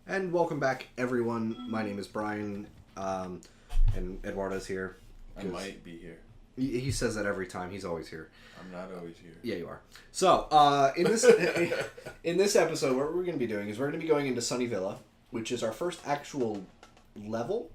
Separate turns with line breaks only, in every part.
And welcome back, everyone. My name is Brian, and Eduardo's here.
I might be here.
He says that every time. He's always here.
I'm not always here.
Yeah, you are. So, in this episode, what we're going to be doing is we're going to be going into Sunny Villa, which is our first actual level.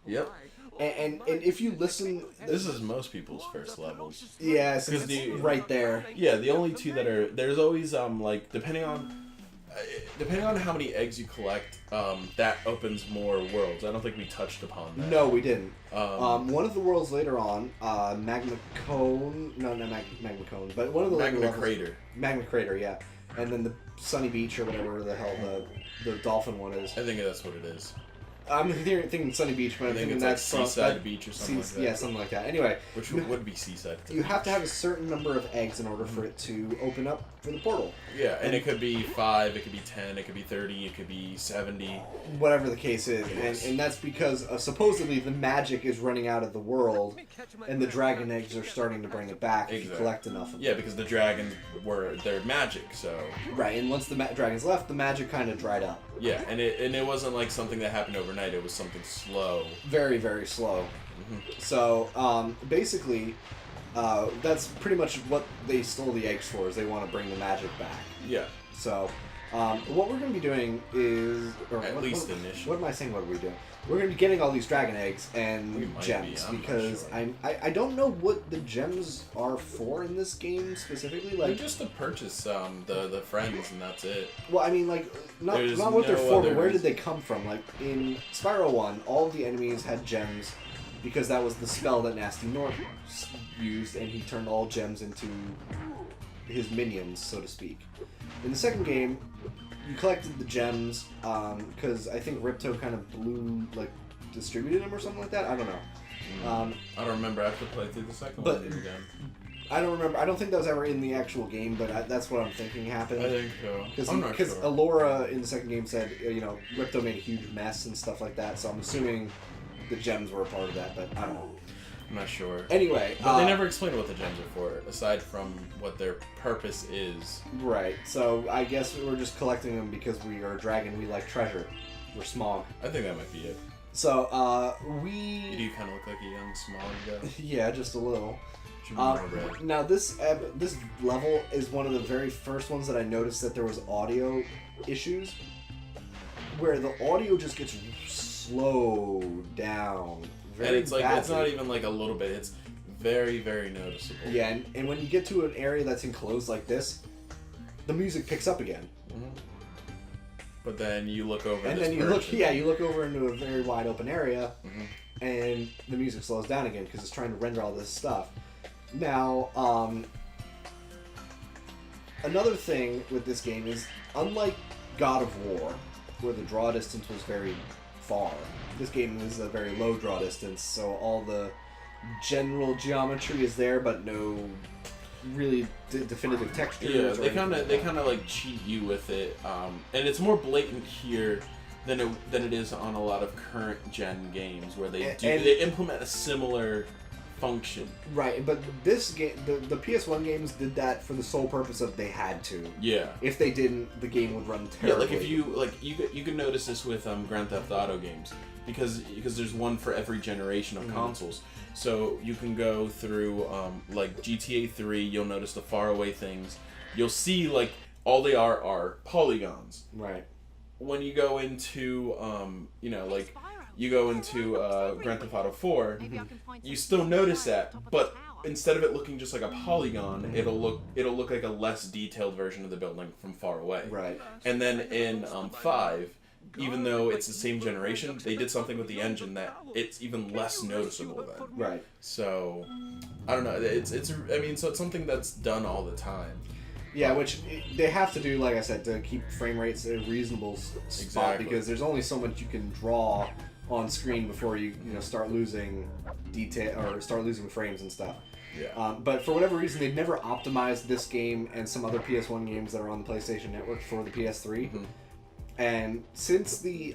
Yep.
And if you listen...
This is most people's first levels.
Yeah, since it's right there.
Yeah, the only two that are... There's always, depending on how many eggs you collect, that opens more worlds. I don't think we touched upon that.
No, we didn't. One of the worlds later on, Magma Cone... No, not Magma Cone, but one of the
Magma Crater.
Magma Crater, yeah. And then the Sunny Beach or whatever the hell the dolphin one is.
I think that's what it is.
I'm thinking Sunny Beach, but
I think it's
that's
like Seaside Beach or something like that.
Yeah, something like that. Anyway.
Which would be Seaside.
You have to have a certain number of eggs in order for it to open up for the portal.
Yeah, and it could be 5, it could be 10, it could be 30, it could be 70.
Whatever the case is.
Yes.
And that's because supposedly the magic is running out of the world, and the dragon eggs are starting to bring it back if you collect enough of them.
Yeah, because the dragons they're magic, so...
Right, and once the dragons left, the magic kind of dried up.
Yeah, and it wasn't like something that happened overnight, it was something slow.
Very, very slow. Mm-hmm. So, basically, that's pretty much what they stole the eggs for, is they want to bring the magic back.
Yeah.
So, what we're going to be doing is...
initially.
What am I saying what are we doing? We're going to be getting all these dragon eggs and gems, because
sure.
I don't know what the gems are for in this game specifically. Like,
they're just to purchase the friends, and that's it.
Well, I mean, like, not what they're for, but where did they come from? Like, in Spyro 1, all of the enemies had gems, because that was the spell that Nasty North used, and he turned all gems into his minions, so to speak. In the second game, you collected the gems, because I think Ripto kind of distributed them or something like that. I don't know.
I don't remember. I have to play through the second one again.
I don't remember. I don't think that was ever in the actual game, but that's what I'm thinking happened.
I think so.
Because Alora in the second game said, Ripto made a huge mess and stuff like that, so I'm assuming the gems were a part of that, but I don't know.
I'm not sure.
Anyway.
But they never explained what the gems are for, aside from what their purpose is.
Right. So I guess we're just collecting them because we are a dragon. We like treasure. We're Smog.
I think that might be it.
So,
You do kind of look like a young Smog, though.
Yeah, just a little.
Should be more red.
Now, this level is one of the very first ones that I noticed that there was audio issues, where the audio just gets slowed down.
And it's like badly. It's not even like a little bit. It's very, very noticeable.
Yeah, and when you get to an area that's enclosed like this, the music picks up again.
Mm-hmm. But then you look over,
and then you look over into a very wide open area, and the music slows down again because it's trying to render all this stuff. Now, another thing with this game is, unlike God of War, where the draw distance was very far, this game is a very low draw distance, so all the general geometry is there, but no really definitive textures.
Yeah, they kind of like cheat you with it, and it's more blatant here than it is on a lot of current gen games where they implement a similar function. Right,
but this game, the PS1 games did that for the sole purpose of they had to.
Yeah.
If they didn't, the game would run terribly.
Yeah, like if you can notice this with Grand Theft Auto games because there's one for every generation of consoles. So you can go through like GTA 3. You'll notice the faraway things. You'll see like all they are polygons.
Right.
When you go into you go into Grand Theft Auto 4, you still notice that, but instead of it looking just like a polygon, it'll look like a less detailed version of the building from far away.
Right.
And then in 5, even though it's the same generation, they did something with the engine that it's even less noticeable then.
Right.
So I don't know. So it's something that's done all the time.
Yeah, which they have to do, like I said, to keep frame rates at a reasonable spot, because there's only so much you can draw on screen before you start losing detail or start losing frames and stuff.
Yeah.
But for whatever reason, they've never optimized this game and some other PS1 games that are on the PlayStation Network for the PS3. Mm-hmm. And since the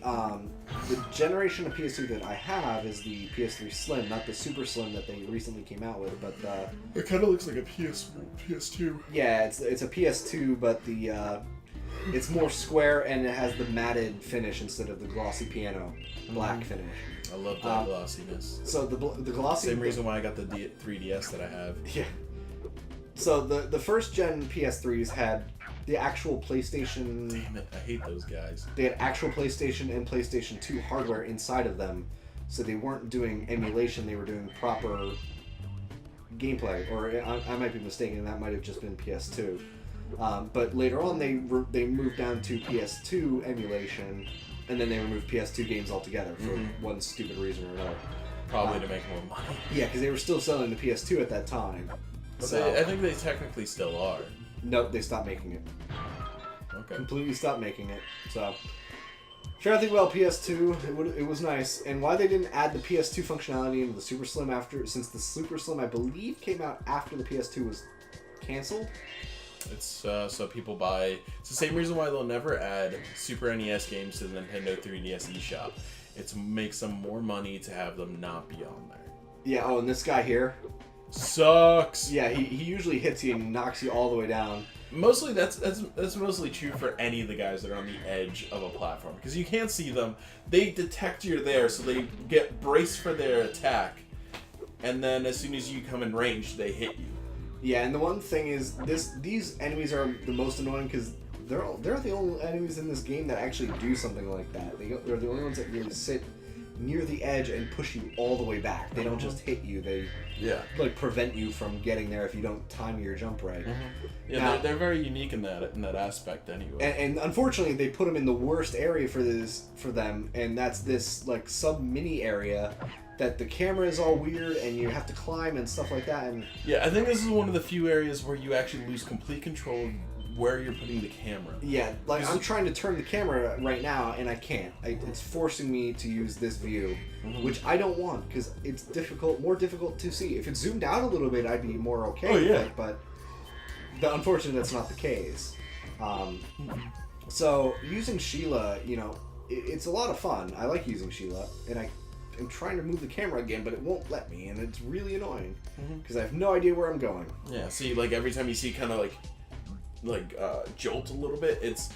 generation of PS2 that I have is the PS3 Slim, not the Super Slim that they recently came out with, but
it kind of looks like a PS2.
Yeah, it's a PS2, but the It's more square, and it has the matted finish instead of the glossy piano black finish.
I love that glossiness.
So the glossy...
Same reason why I got the 3DS that I have.
Yeah. So the first gen PS3s had the actual PlayStation...
Damn it, I hate those guys.
They had actual PlayStation and PlayStation 2 hardware inside of them, so they weren't doing emulation, they were doing proper gameplay. Or I might be mistaken, that might have just been PS2. But later on, they moved down to PS2 emulation, and then they removed PS2 games altogether for one stupid reason or another.
Probably to make more money.
Yeah, because they were still selling the PS2 at that time.
But
So,
I think they technically still are.
nope, they stopped making it.
Okay.
Completely stopped making it. So, trying to think about PS2, it was nice. And why they didn't add the PS2 functionality into the Super Slim since the Super Slim, I believe, came out after the PS2 was canceled.
It's so people buy. It's the same reason why they'll never add Super NES games to the Nintendo 3DS eShop. It makes them more money to have them not be on there.
Yeah, oh, and this guy here
sucks.
Yeah, he usually hits you and knocks you all the way down.
Mostly that's mostly true for any of the guys that are on the edge of a platform, because you can't see them. They detect you're there, so they get braced for their attack, and then as soon as you come in range, they hit you.
Yeah, and the one thing is, these enemies are the most annoying because they're the only enemies in this game that actually do something like that. They're the only ones that really sit near the edge and push you all the way back. They don't just hit you. They like prevent you from getting there if you don't time your jump right.
Yeah, now, they're very unique in that aspect anyway.
And unfortunately, they put them in the worst area for them, and that's this like sub mini area that the camera is all weird and you have to climb and stuff like that. And
yeah, I think this is one of the few areas where you actually lose complete control of where you're putting the camera.
Yeah, like I'm trying to turn the camera right now and I can't. It's forcing me to use this view, which I don't want because it's more difficult to see. If it zoomed out a little bit, I'd be more okay with it, but unfortunately that's not the case. So using Sheila, it's a lot of fun. I like using Sheila, and I'm trying to move the camera again, but it won't let me, and it's really annoying because I have no idea where I'm going.
Yeah, see, like every time you see kind of like jolt a little bit, it's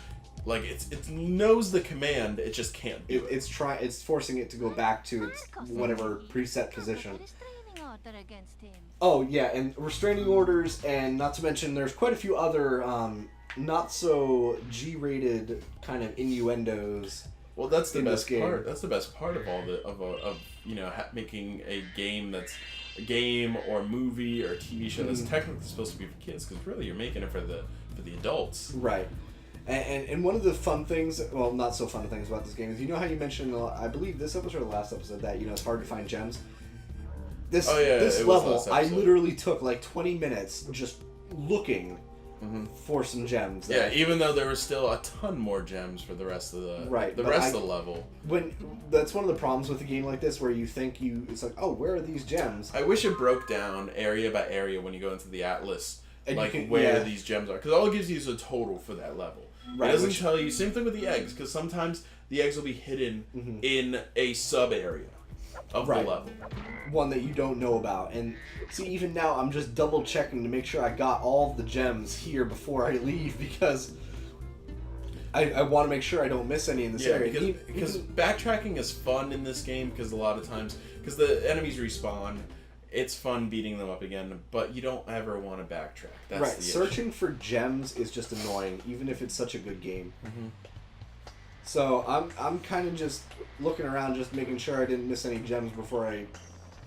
like it knows the command, it just can't do it.
It's forcing it to go back to its whatever preset position. Oh yeah, and restraining orders, and not to mention there's quite a few other not so G-rated kind of innuendos.
Well, that's the best part. That's the best part of all of making a game that's a game or a movie or a TV show that's technically supposed to be for kids, because really you're making it for the adults.
Right. And one of the fun things, well, not so fun things about this game is, how you mentioned, I believe this episode or the last episode, that it's hard to find gems. This level, I literally took like 20 minutes just looking for some gems.
Yeah, even though there was still a ton more gems for the rest of the rest of the level.
That's one of the problems with a game like this, where you think it's like, oh, where are these gems?
I wish it broke down area by area when you go into the atlas, and where these gems are, because all it gives you is a total for that level. Right, it doesn't tell you. Same thing with the eggs, because sometimes the eggs will be hidden in a sub area of the level.
One that you don't know about. And see, even now I'm just double checking to make sure I got all of the gems here before I leave, because I want to make sure I don't miss any in this area.
Because backtracking is fun in this game, because a lot of times, because the enemies respawn, it's fun beating them up again, but you don't ever want to backtrack. That's the issue.
Searching for gems is just annoying, even if it's such a good game. So I'm kind of just looking around, just making sure I didn't miss any gems before I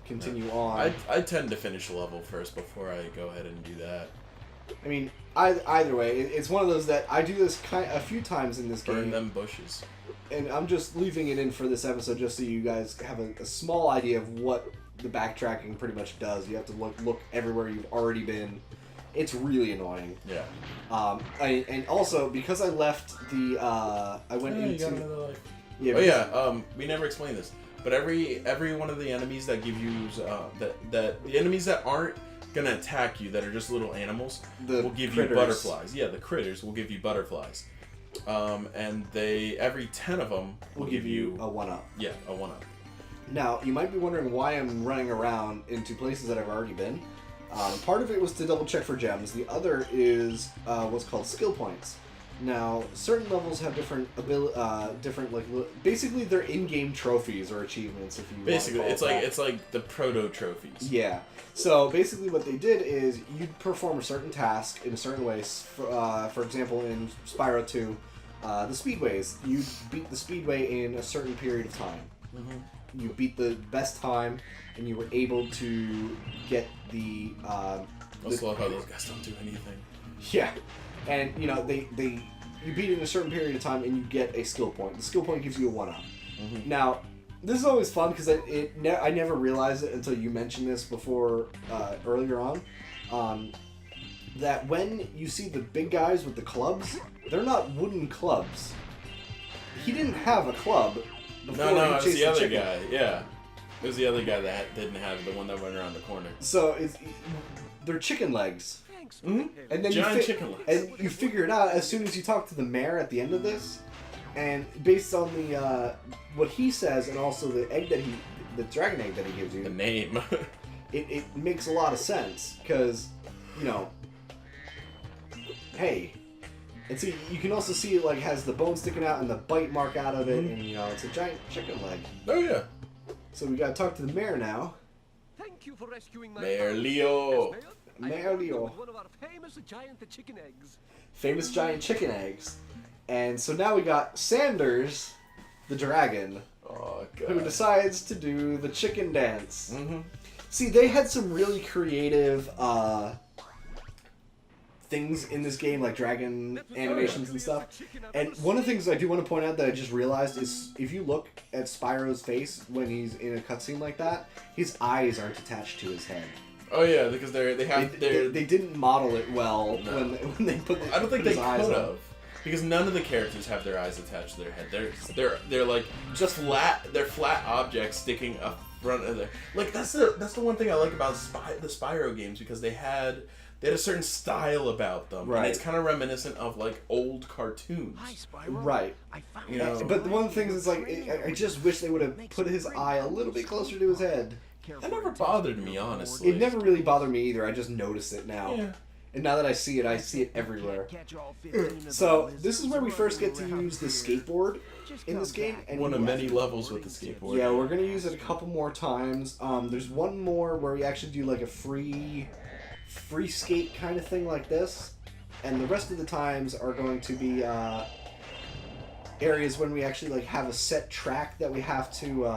continue on.
I tend to finish the level first before I go ahead and do that.
I mean, either way, it's one of those that I do this a few times in this game.
Burn them bushes.
And I'm just leaving it in for this episode just so you guys have a small idea of what the backtracking pretty much does. You have to look everywhere you've already been. It's really annoying.
Yeah.
And also, because I left the I went into.
You got another life.
Yeah.
We never explained this, but every one of the enemies that give you the enemies that aren't gonna attack you, that are just little animals, will give you butterflies. Yeah, the critters will give you butterflies. And every 10 of them will give you
a 1-up.
Yeah, a 1-up.
Now, you might be wondering why I'm running around into places that I've already been. Part of it was to double check for gems. The other is what's called skill points. Now, certain levels have different basically they're in-game trophies or achievements, if you
basically
want to call
it's like the proto trophies.
Yeah. So basically, what they did is you'd perform a certain task in a certain way. For example, in Spyro 2, the speedways, you beat the speedway in a certain period of time. You beat the best time, and you were able to get the. I
also love how those guys don't do anything.
Yeah, and you know you beat it in a certain period of time, and you get a skill point. The skill point gives you a 1-up. Now, this is always fun because I never realized it until you mentioned this before earlier on. That when you see the big guys with the clubs, they're not wooden clubs. He didn't have a club.
No, it was the other guy. Yeah, it was the other guy that didn't have the one that went around the corner.
So they're chicken legs.
And
then
giant chicken legs.
And you figure it out as soon as you talk to the mayor at the end of this. And based on the what he says, and also the dragon egg that he gives you,
the name,
it makes a lot of sense because, you know, hey, and see you can also see it like has the bone sticking out and the bite mark out of it, and you know it's a giant chicken leg.
Oh yeah.
So we gotta talk to the mayor now.
Thank you for rescuing my
Mayor Leo.
Mayor Leo.
One of our famous giant chicken eggs.
Famous giant chicken eggs. And so now we got Sanders, the dragon,
Oh god.
who decides to do the chicken dance. See, they had some really creative things in this game, like dragon animations and stuff. And one of the things I do want to point out that I just realized is if you look at Spyro's face when he's in a cutscene like that, his eyes aren't attached to his head.
Oh yeah, because they
didn't model it well when they put.
I don't think they could
eyes
have.
on.
Because none of the characters have their eyes attached to their head. They're like just flat. They're flat objects sticking up front of their. Like that's the one thing I like about the Spyro games, because they had a certain style about them.
Right.
And it's kind of reminiscent of like old cartoons.
Hi, Spyro.
Right.
I found
You know.
But one of the things is like I just wish they would have put his eye a little bit closer to his head.
That never bothered me, honestly.
It never really bothered me either. I just noticed it now.
Yeah.
And now that I see it everywhere. So, this is where we first get to use the skateboard in this game. And
One of many levels with the skateboard.
Yeah, we're going to use it a couple more times. There's one more where we actually do like a free skate kind of thing like this. And the rest of the times are going to be areas when we actually like have a set track that we have to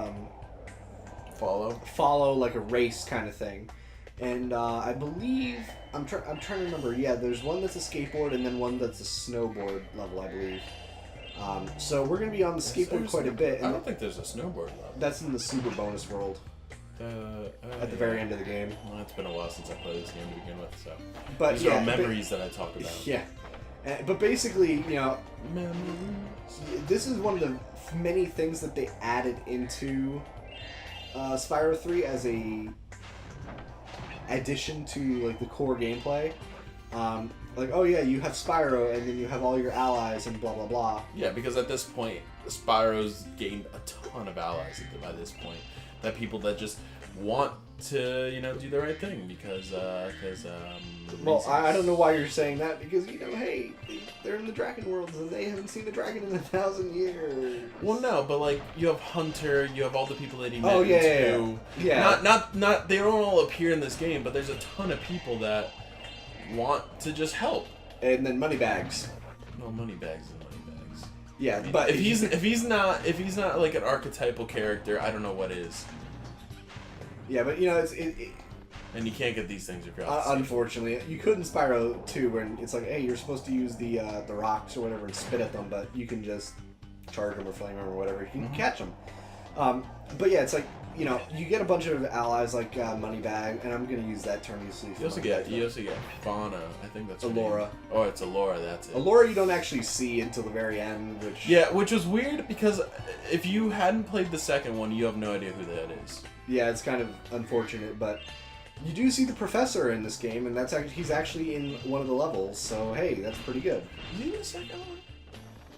follow like a race kind of thing. And I believe I'm trying to remember. Yeah, there's one that's a skateboard and then one that's a snowboard level, I believe. So we're gonna be on the skateboard quite a bit. And
I don't think there's a snowboard level.
That's in the super bonus world. At the very end of the game.
Well, it's been a while since I played this game to begin with, so.
But
these
yeah,
are memories that I talk about.
Yeah, but basically, you know, this is one of the many things that they added into Spyro 3 as a addition to like the core gameplay. Like, oh yeah, you have Spyro and then you have all your allies and blah blah blah.
Yeah, because at this point, Spyro's gained a ton of allies by this point. That people that just want to, you know, do the right thing because
well, I don't know why you're saying that, because, you know, hey, they're in the dragon worlds and they haven't seen the dragon in 1,000 years.
Well, no, but like you have Hunter, you have all the people that he met.
Oh yeah.
Not they don't all appear in this game, but there's a ton of people that want to just help.
And then Moneybags.
No, Moneybags and Moneybags.
Yeah, but
if he's not like an archetypal character, I don't know what is.
Yeah, but you know
and you can't get these things if you're
unfortunately, you could in Spyro 2, where it's like, hey, you're supposed to use the rocks or whatever and spit at them, but you can just charge them or flame them or whatever. You can catch them. But yeah, it's like, you know, you get a bunch of allies like Moneybag, and I'm gonna use that term usually.
You also get Fauna. I think that's
Allura.
Oh, it's Allura. That's it.
Allura you don't actually see until the very end,
which was weird because if you hadn't played the second one, you have no idea who that is.
Yeah, it's kind of unfortunate, but you do see the professor in this game, and he's actually in one of the levels. So hey, that's pretty good.
Is he in the second one?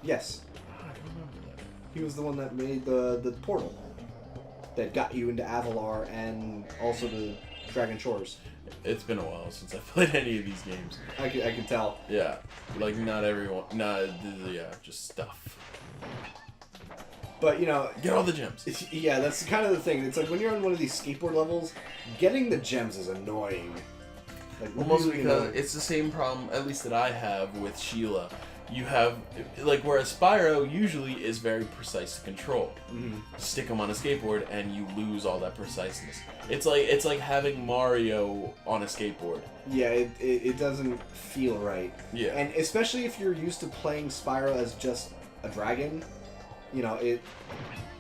Yes.
I don't remember that.
He was the one that made the portal that got you into Avalar and also to Dragon Shores.
It's been a while since I've played any of these games.
I can tell.
Yeah, like not everyone. Just stuff.
But you know,
get all the gems.
Yeah, that's kind of the thing. It's like when you're on one of these skateboard levels, getting the gems is annoying. Like,
well, mostly because it's the same problem, at least that I have with Sheila. You have, like, whereas Spyro usually is very precise to control.
Mm-hmm.
Stick him on a skateboard and you lose all that preciseness. It's like having Mario on a skateboard.
Yeah, it doesn't feel right.
Yeah.
And especially if you're used to playing Spyro as just a dragon, you know,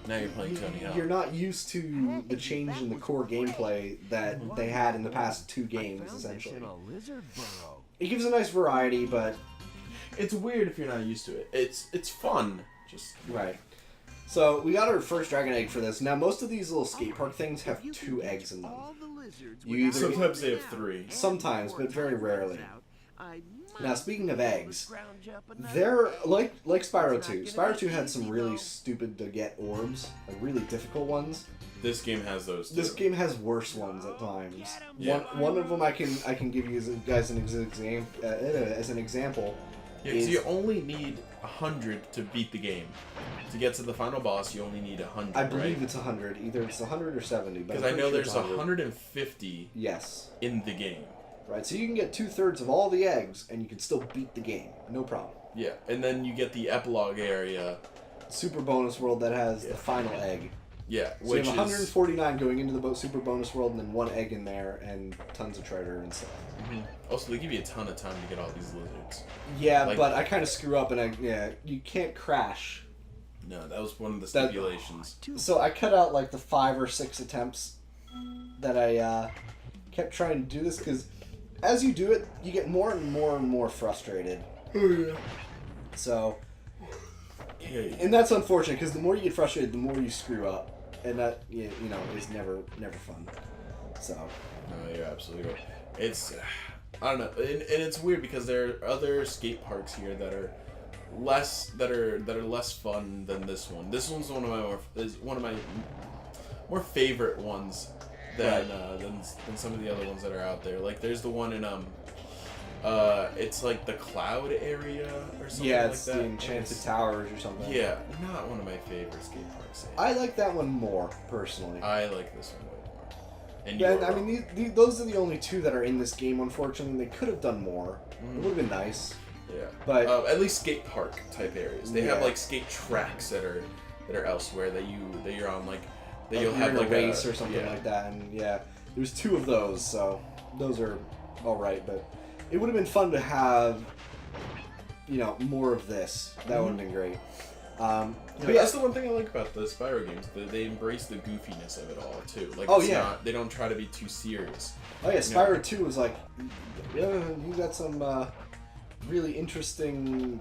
now you're playing Tony Hawk.
You're not used to the change in the core gameplay that they had in the past 2 games, essentially. It gives a nice variety, but
it's weird if you're not used to it. It's fun. Just
right. So we got our first dragon egg for this. Now most of these little skate park things have 2 eggs in them.
Sometimes they have 3.
Sometimes, but very rarely. Now speaking of eggs, they're like Spyro 2. Spyro 2 had some really stupid to get orbs, like really difficult ones.
This game has those too.
This game has worse ones at times.
Yeah.
One of them I can give you as an example.
Yeah, because you only need 100 to beat the game. To get to the final boss, you only need 100.
I believe
right?
it's 100. Either it's 100 or 70.
Because I know there's 150.
Yes.
In the game.
Right, so you can get 2/3 of all the eggs, and you can still beat the game. No problem.
Yeah, and then you get the epilogue area.
Super bonus world that has the final egg.
Yeah,
so you have 149 going into the super bonus world, and then 1 egg in there, and tons of treasure and stuff.
Mm-hmm. Also, they give you a ton of time to get all these lizards.
Yeah, like, but I kind of screw up, and you can't crash.
No, that was one of the stipulations.
So I cut out like the 5 or 6 attempts that I kept trying to do this, because as you do it, you get more and more and more frustrated.
Oh yeah.
So, and that's unfortunate, because the more you get frustrated, the more you screw up. And that, you know, is never fun. So.
No, you're absolutely right. It's, I don't know, and it's weird because there are other skate parks here that are less fun than this one. This one's one of my more favorite ones than some of the other ones that are out there. Like there's the one in it's like the cloud area or something like that. Yeah, it's
the Enchanted Towers or something.
Yeah, not one of my favorite skate parks.
I like that one more, personally.
I like this one way more. And
yeah, I mean, those are the only 2 that are in this game, unfortunately. They could have done more. It would have been nice.
Yeah.
But
at least skate park type areas. They have like skate tracks that are elsewhere that you're on, like that you'll have like
a race or something like that. And yeah, there's 2 of those, so those are all right, but it would have been fun to have, you know, more of this. That would have been great.
But that's the one thing I like about the Spyro games. They embrace the goofiness of it all too. Like, they don't try to be too serious.
Oh yeah, Spyro 2 was like, yeah, you got some really interesting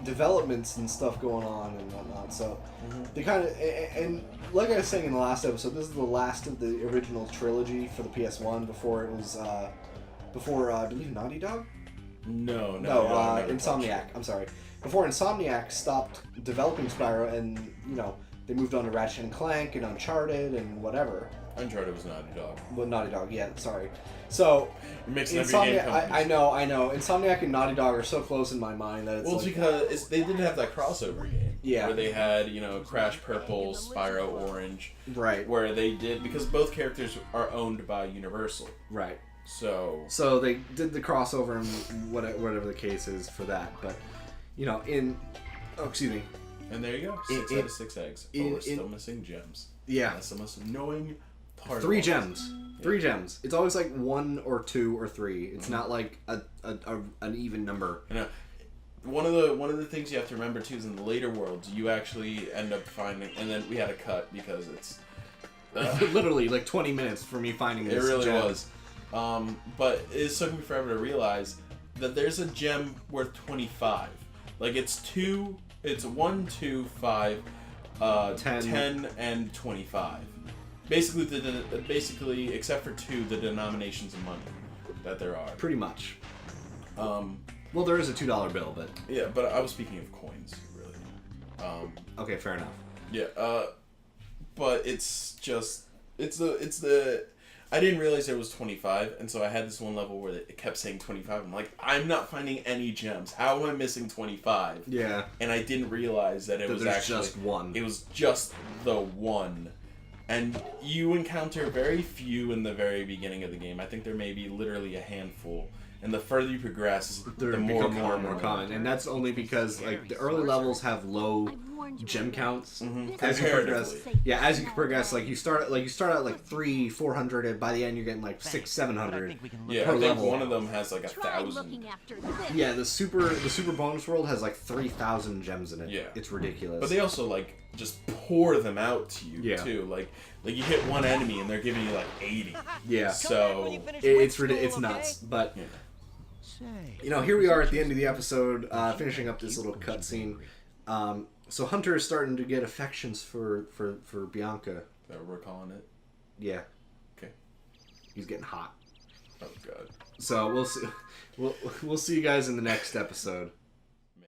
developments and stuff going on and whatnot. So they kind of, and like I was saying in the last episode, this is the last of the original trilogy for the PS1 before it was. I believe Naughty Dog?
No,
Insomniac. I'm sorry. Before Insomniac stopped developing Spyro, and you know they moved on to Ratchet and Clank and Uncharted and whatever.
Uncharted was Naughty Dog.
Well, Naughty Dog, yeah. Sorry. So
Insomniac.
I know. Insomniac and Naughty Dog are so close in my mind that it's
it's because they didn't have that crossover game.
Yeah.
Where they had Crash Purple, Spyro Orange.
Right.
Where they did because both characters are owned by Universal.
Right.
So
they did the crossover and whatever the case is for that, but excuse me.
And there you go, 6 out of 6 eggs. We're still missing gems.
Yeah,
that's the most annoying part.
3 gems. 3 gems. It's always like 1 or 2 or 3. It's not like an even number.
You know, one of the things you have to remember too is in the later worlds you actually end up finding, and then we had a cut because it's
literally like 20 minutes for me finding this.
It really
gem.
was. But it took me forever to realize that there's a gem worth 25. Like it's 1, 2, 5, 10, and 25. Basically, except for 2, the denominations of money that there are.
Pretty much. Well, there is a $2 bill, but
yeah. But I was speaking of coins, really.
Okay, fair enough.
Yeah. But it's the I didn't realize there was 25, and so I had this one level where it kept saying 25. I'm like, I'm not finding any gems. How am I missing 25?
Yeah.
And I didn't realize that it was actually
just one.
It was just the one. And you encounter very few in the very beginning of the game. I think there may be literally a handful. And the further you progress, the more
common. And that's only because like the early levels have low gem counts.
As you progress,
as you progress, like you start at like 300-400, and by the end you're getting like 600-700
yeah,
per
I think
level.
one of them has like 1,000.
Yeah, the super bonus world has like 3,000 gems in it.
Yeah,
it's ridiculous.
But they also like just pour them out to you too. Like you hit one enemy and they're giving you like 80.
Yeah,
so
it's nuts. But you know, here we are at the end of the episode, finishing up this little cutscene. So Hunter is starting to get affections for Bianca.
Is that what we're calling it?
Yeah.
Okay.
He's getting hot.
Oh god.
So we'll see. We'll see you guys in the next episode.